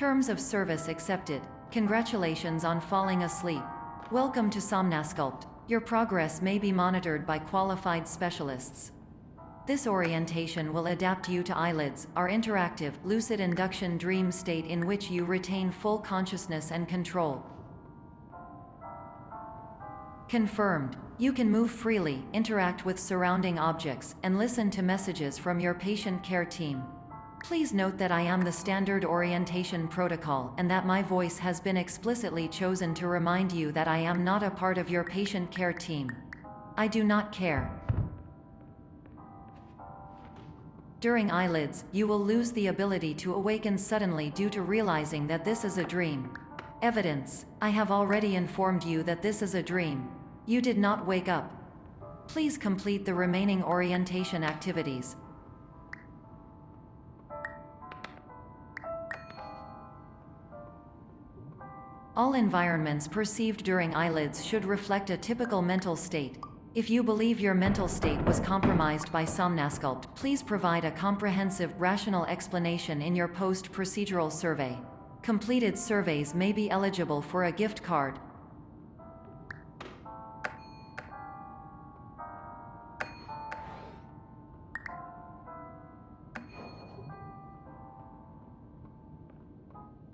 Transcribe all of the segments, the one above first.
Terms of service accepted. Congratulations on falling asleep. Welcome to Somnasculpt. Your progress may be monitored by qualified specialists. This orientation will adapt you to eyelids, our interactive, lucid induction dream state in which you retain full consciousness and control. Confirmed. You can move freely, interact with surrounding objects, and listen to messages from your patient care team. Please note that I am the standard orientation protocol and that my voice has been explicitly chosen to remind you that I am not a part of your patient care team. I do not care. During eyelids, you will lose the ability to awaken suddenly due to realizing that this is a dream. Evidence: I have already informed you that this is a dream. You did not wake up. Please complete the remaining orientation activities. All environments perceived during eyelids should reflect a typical mental state. If you believe your mental state was compromised by Somnasculpt, please provide a comprehensive, rational explanation in your post-procedural survey. Completed surveys may be eligible for a gift card.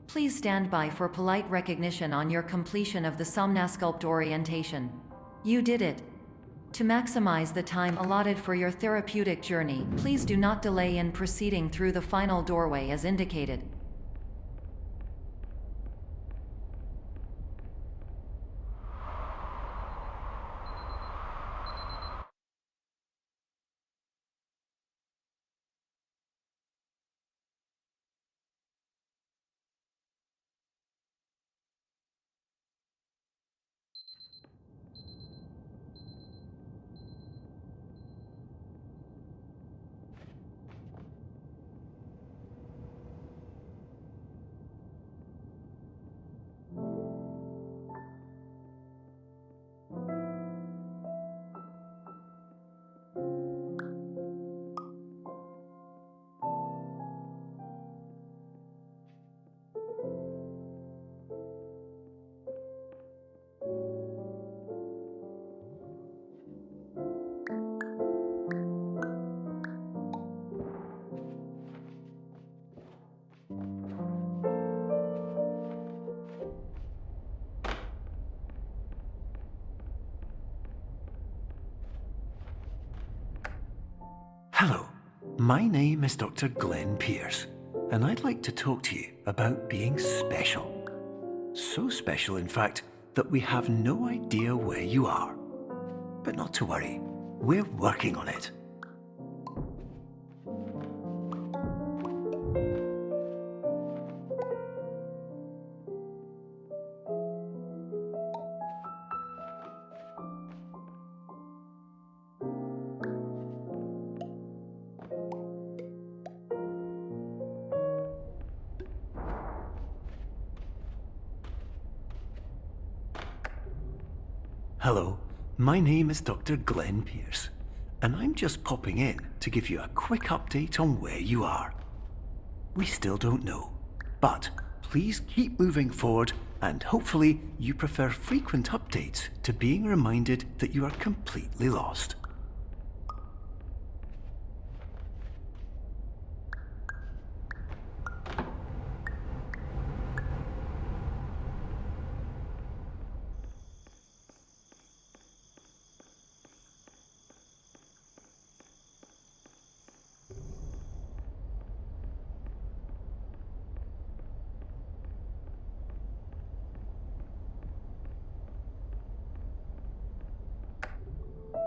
Please stand by for polite recognition on your completion of the Somnasculpt orientation. You did it! To maximize the time allotted for your therapeutic journey, please do not delay in proceeding through the final doorway as indicated. Hello, my name is Dr. Glenn Pierce, and I'd like to talk to you about being special. So special, in fact, that we have no idea where you are. But not to worry, we're working on it. Hello, my name is Dr. Glenn Pierce, and I'm just popping in to give you a quick update on where you are. We still don't know, but please keep moving forward, and hopefully you prefer frequent updates to being reminded that you are completely lost.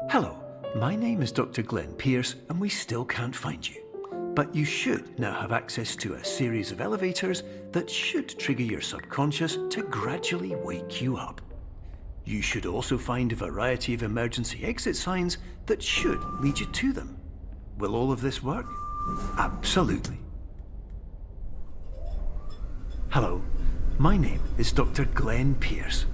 Hello, my name is Dr. Glenn Pierce, and we still can't find you. But you should now have access to a series of elevators that should trigger your subconscious to gradually wake you up. You should also find a variety of emergency exit signs that should lead you to them. Will all of this work? Absolutely. Hello, my name is Dr. Glenn Pierce.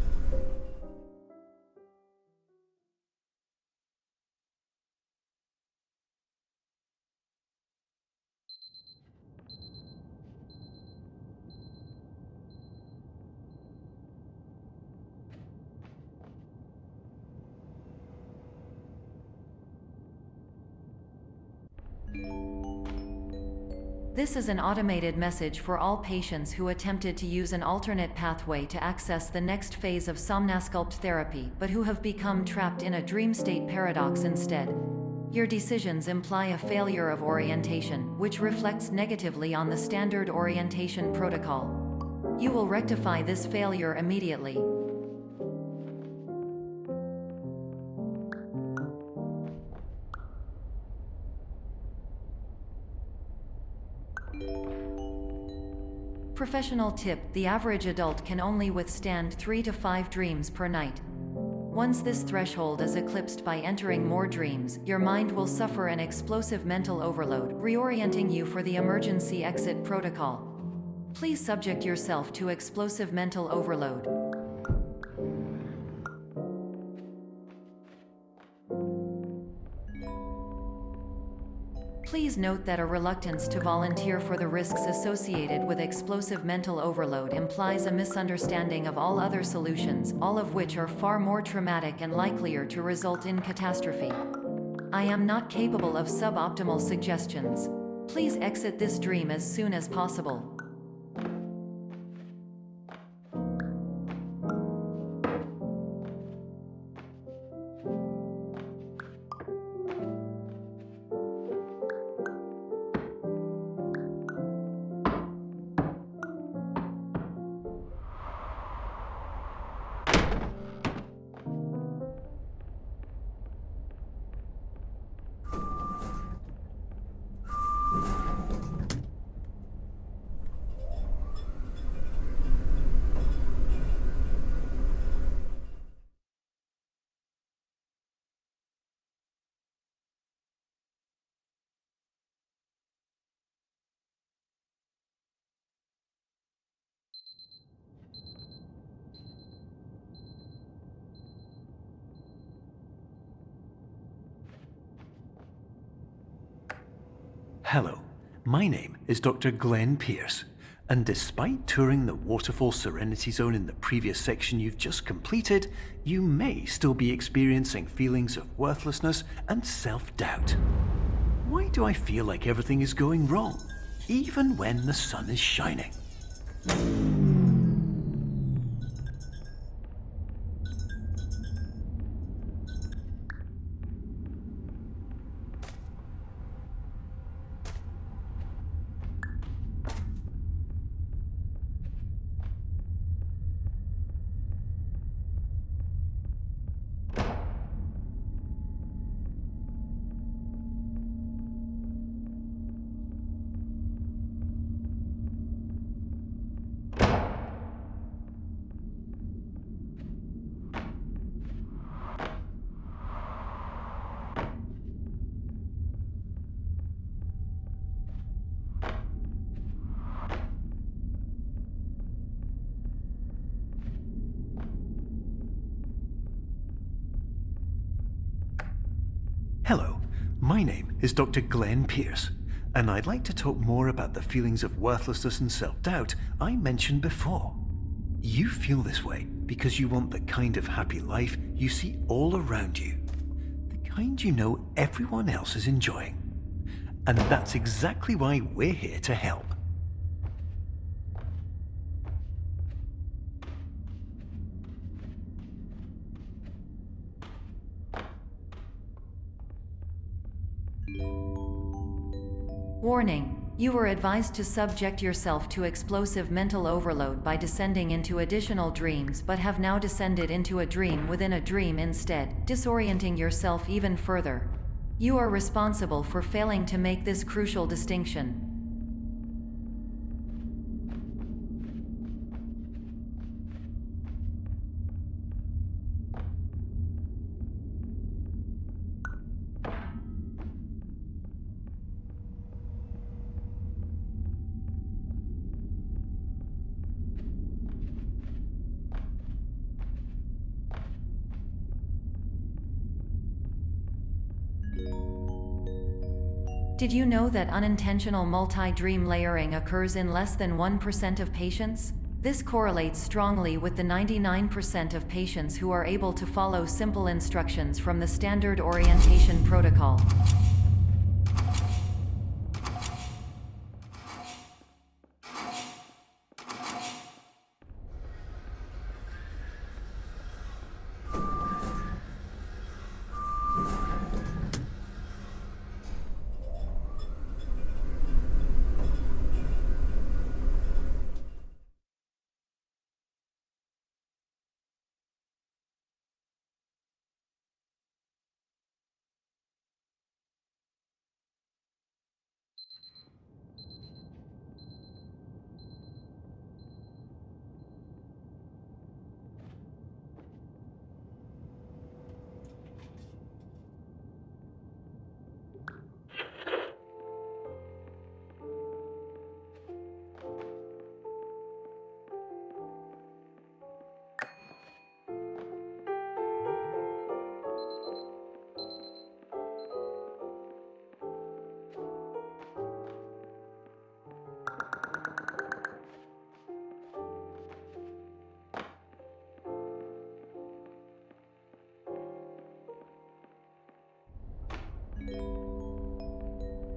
This is an automated message for all patients who attempted to use an alternate pathway to access the next phase of somnasculpt therapy but who have become trapped in a dream state paradox instead. Your decisions imply a failure of orientation, which reflects negatively on the standard orientation protocol. You will rectify this failure immediately. Professional tip: the average adult can only withstand 3 to 5 dreams per night. Once this threshold is eclipsed by entering more dreams, your mind will suffer an explosive mental overload, reorienting you for the emergency exit protocol. Please subject yourself to explosive mental overload. Please note that a reluctance to volunteer for the risks associated with explosive mental overload implies a misunderstanding of all other solutions, all of which are far more traumatic and likelier to result in catastrophe. I am not capable of suboptimal suggestions. Please exit this dream as soon as possible. Hello, my name is Dr. Glenn Pierce, and despite touring the Waterfall Serenity Zone in the previous section you've just completed, you may still be experiencing feelings of worthlessness and self-doubt. Why do I feel like everything is going wrong, even when the sun is shining? Hello, my name is Dr. Glenn Pierce, and I'd like to talk more about the feelings of worthlessness and self-doubt I mentioned before. You feel this way because you want the kind of happy life you see all around you, the kind you know everyone else is enjoying. And that's exactly why we're here to help. Warning: you were advised to subject yourself to explosive mental overload by descending into additional dreams, but have now descended into a dream within a dream instead, disorienting yourself even further. You are responsible for failing to make this crucial distinction. Did you know that unintentional multi-dream layering occurs in less than 1% of patients? This correlates strongly with the 99% of patients who are able to follow simple instructions from the standard orientation protocol.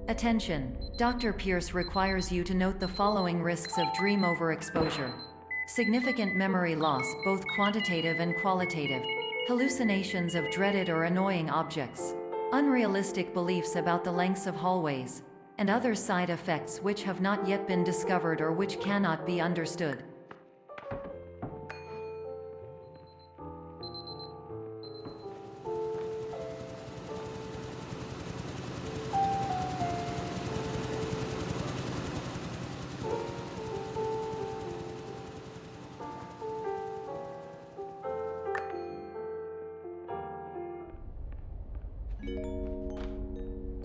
Attention! Dr. Pierce requires you to note the following risks of dream overexposure. Significant memory loss, both quantitative and qualitative. Hallucinations of dreaded or annoying objects. Unrealistic beliefs about the lengths of hallways. And other side effects which have not yet been discovered or which cannot be understood.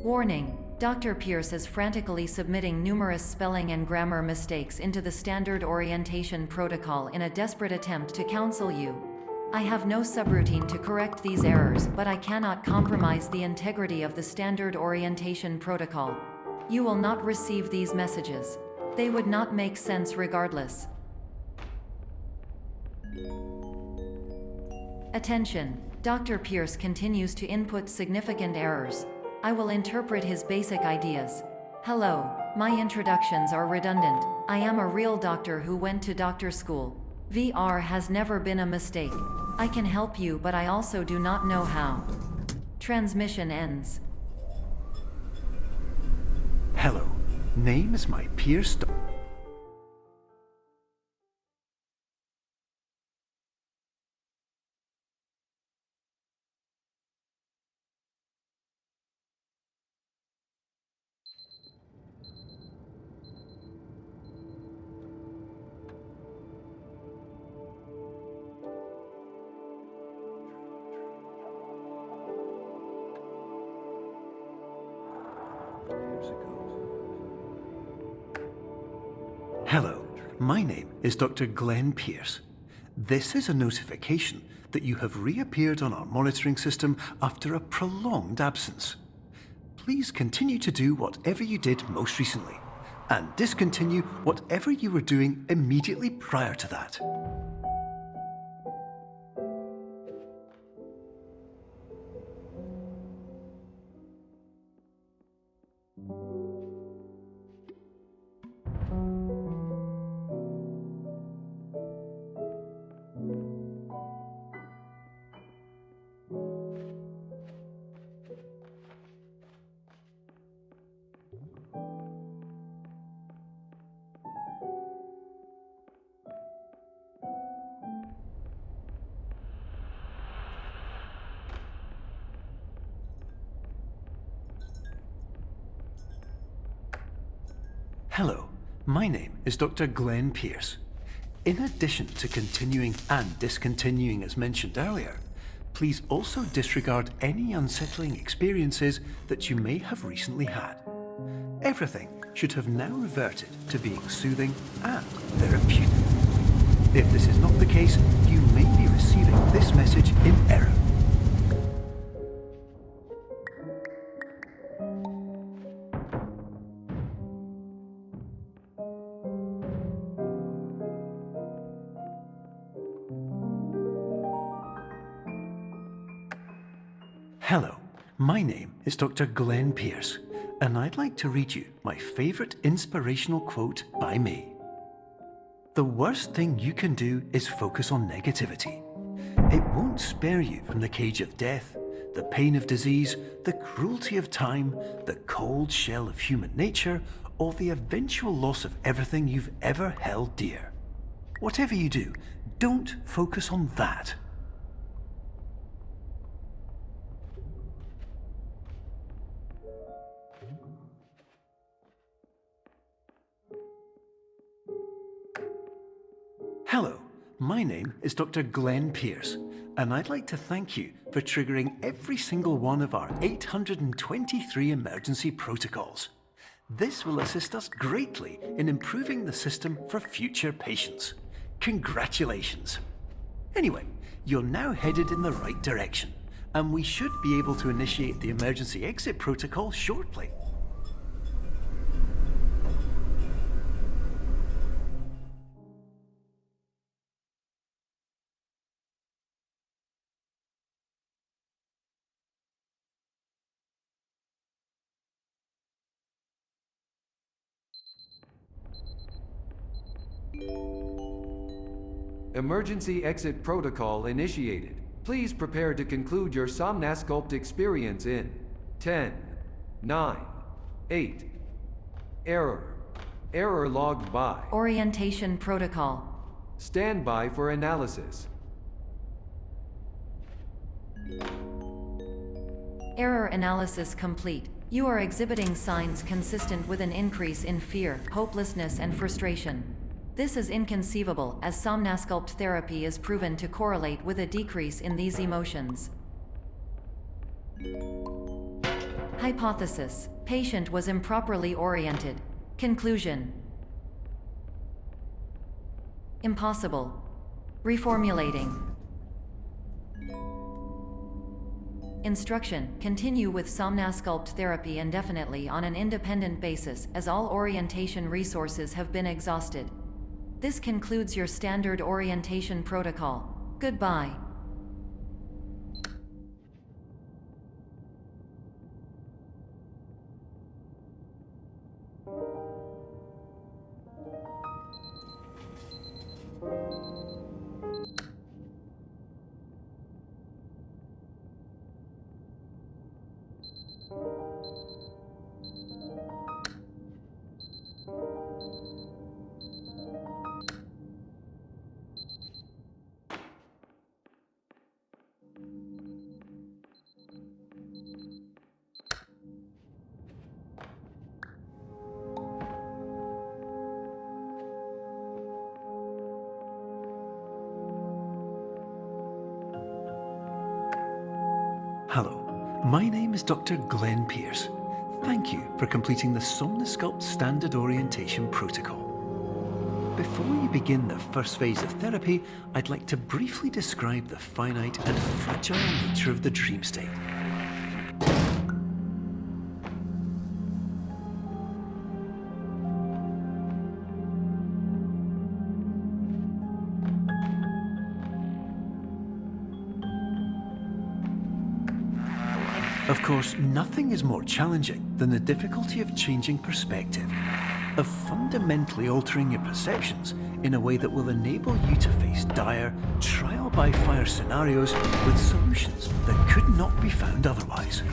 Warning! Dr. Pierce is frantically submitting numerous spelling and grammar mistakes into the standard orientation protocol in a desperate attempt to counsel you. I have no subroutine to correct these errors, but I cannot compromise the integrity of the standard orientation protocol. You will not receive these messages. They would not make sense regardless. Attention! Dr. Pierce continues to input significant errors. I will interpret his basic ideas. Hello, my introductions are redundant. I am a real doctor who went to doctor school. VR has never been a mistake. I can help you, but I also do not know how. Transmission ends. Hello, name is my Pierce. Hello, my name is Dr. Glenn Pierce. This is a notification that you have reappeared on our monitoring system after a prolonged absence. Please continue to do whatever you did most recently, and discontinue whatever you were doing immediately prior to that. Hello, my name is Dr. Glenn Pierce. In addition to continuing and discontinuing as mentioned earlier, please also disregard any unsettling experiences that you may have recently had. Everything should have now reverted to being soothing and therapeutic. If this is not the case, you may be receiving this message in error. Hello, my name is Dr. Glenn Pierce, and I'd like to read you my favorite inspirational quote by me. The worst thing you can do is focus on negativity. It won't spare you from the cage of death, the pain of disease, the cruelty of time, the cold shell of human nature, or the eventual loss of everything you've ever held dear. Whatever you do, don't focus on that. Hello, my name is Dr. Glenn Pierce, and I'd like to thank you for triggering every single one of our 823 emergency protocols. This will assist us greatly in improving the system for future patients. Congratulations! Anyway, you're now headed in the right direction, and we should be able to initiate the emergency exit protocol shortly. Emergency exit protocol initiated. Please prepare to conclude your Somnasculpt experience in 10, 9, 8. Error. Error logged by. Orientation protocol. Stand by for analysis. Error analysis complete. You are exhibiting signs consistent with an increase in fear, hopelessness, and frustration. This is inconceivable, as Somnasculpt therapy is proven to correlate with a decrease in these emotions. Hypothesis: patient was improperly oriented. Conclusion: impossible. Reformulating. Instruction: continue with Somnasculpt therapy indefinitely on an independent basis, as all orientation resources have been exhausted. This concludes your standard orientation protocol. Goodbye. Hello, my name is Dr. Glenn Pierce. Thank you for completing the Somnasculpt Standard Orientation Protocol. Before you begin the first phase of therapy, I'd like to briefly describe the finite and fragile nature of the dream state. Of course, nothing is more challenging than the difficulty of changing perspective, of fundamentally altering your perceptions in a way that will enable you to face dire, trial-by-fire scenarios with solutions that could not be found otherwise.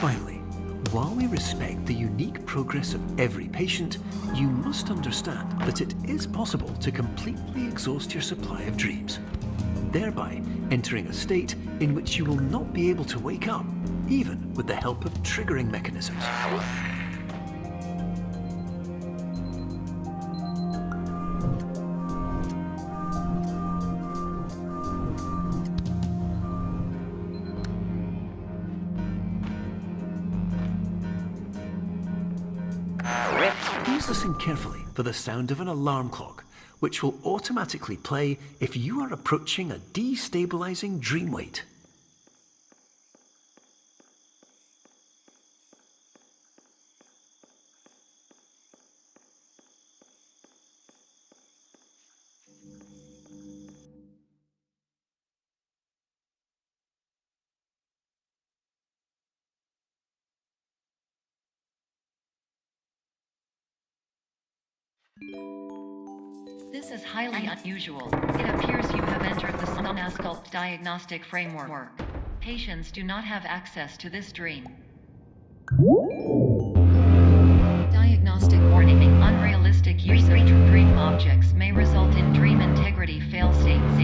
Finally, while we respect the unique progress of every patient, you must understand that it is possible to completely exhaust your supply of dreams, thereby entering a state in which you will not be able to wake up, even with the help of triggering mechanisms. Please listen carefully for the sound of an alarm clock, which will automatically play if you are approaching a destabilizing dream weight. This is highly unusual. It appears you have entered the Somnasculpt diagnostic framework. Patients do not have access to this dream. Diagnostic warning: unrealistic use of dream objects may result in dream integrity fail-states.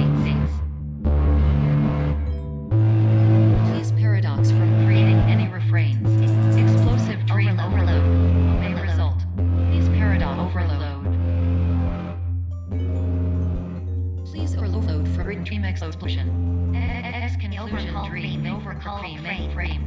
Please paradox from creating any refrains. Explosive dream overload may result. Please paradox overload. call mainframe.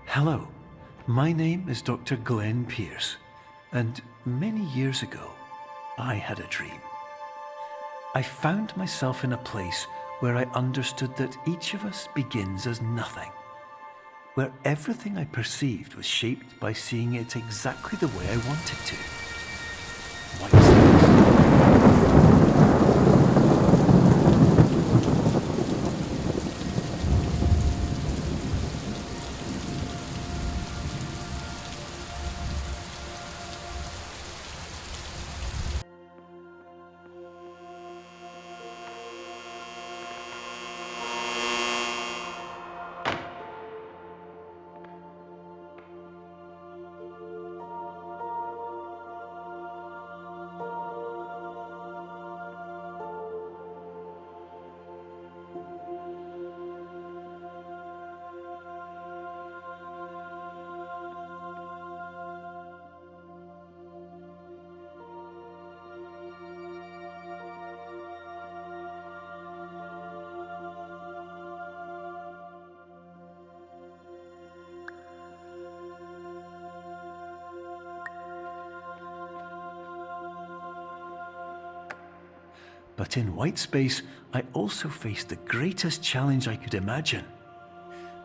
Hello, my name is Dr. Glenn Pierce, and many years ago, I had a dream. I found myself in a place where I understood that each of us begins as nothing, where everything I perceived was shaped by seeing it exactly the way I wanted to. White space. But in white space, I also faced the greatest challenge I could imagine.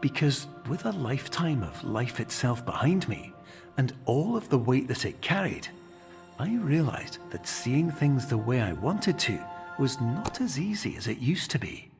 Because with a lifetime of life itself behind me, and all of the weight that it carried, I realized that seeing things the way I wanted to was not as easy as it used to be.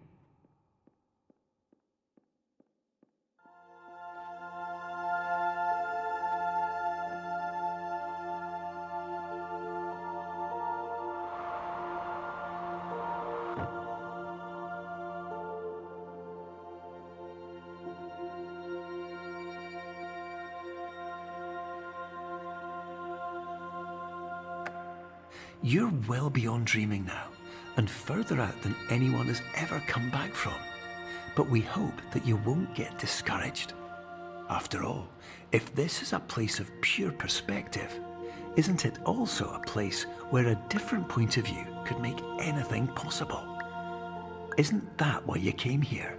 You're well beyond dreaming now, and further out than anyone has ever come back from. But we hope that you won't get discouraged. After all, if this is a place of pure perspective, isn't it also a place where a different point of view could make anything possible? Isn't that why you came here?